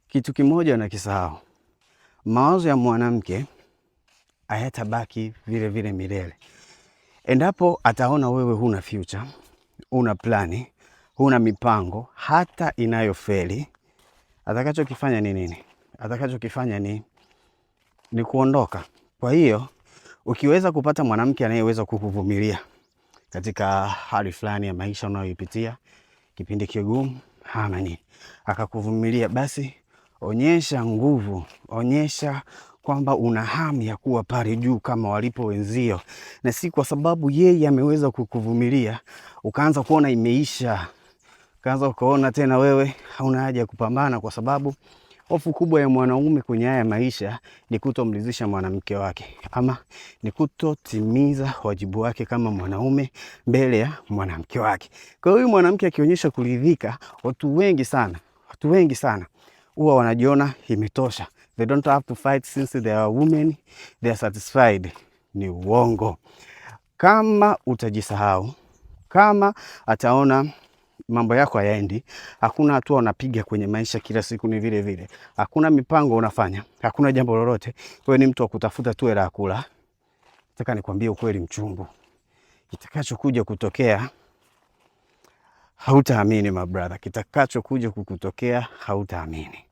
Kitu kimoja na kisahau, mawazo ya mwanamke hayatabaki vile vile milele. Endapo ataona wewe huna future, huna plani, huna mipango, hata inayofeli, atakachokifanya ni nini? Atakachokifanya ni kuondoka. Kwa hiyo, ukiweza kupata mwanamke anayeweza kukuvumilia katika hali fulani ya maisha unayoipitia, kipindi kigumu, ama nini, akakuvumilia, basi onyesha nguvu, onyesha kwamba una hamu ya kuwa pale juu kama walipo wenzio, na si kwa sababu yeye ameweza kukuvumilia ukaanza kuona imeisha, ukaanza kuona tena wewe hauna haja ya kupambana, kwa sababu hofu kubwa ya mwanaume kwenye haya maisha ni kutomridhisha mwanamke wake, ama ni kutotimiza wajibu wake kama mwanaume mbele ya mwanamke wake. Kwa hiyo mwanamke akionyesha kuridhika, watu wengi sana huwa wanajiona imetosha. They don't have to fight since they are women, they are satisfied. Ni uongo. Kama utajisahau, kama ataona mambo yako hayaendi, hakuna hatua unapiga kwenye maisha, kila siku ni vile vile, hakuna mipango unafanya, hakuna jambo lolote, wewe ni mtu wa kutafuta tu hela ya kula, nataka nikwambie ukweli mchungu, kitakachokuja kutokea hautaamini my brother, kitakachokuja kukutokea hautaamini.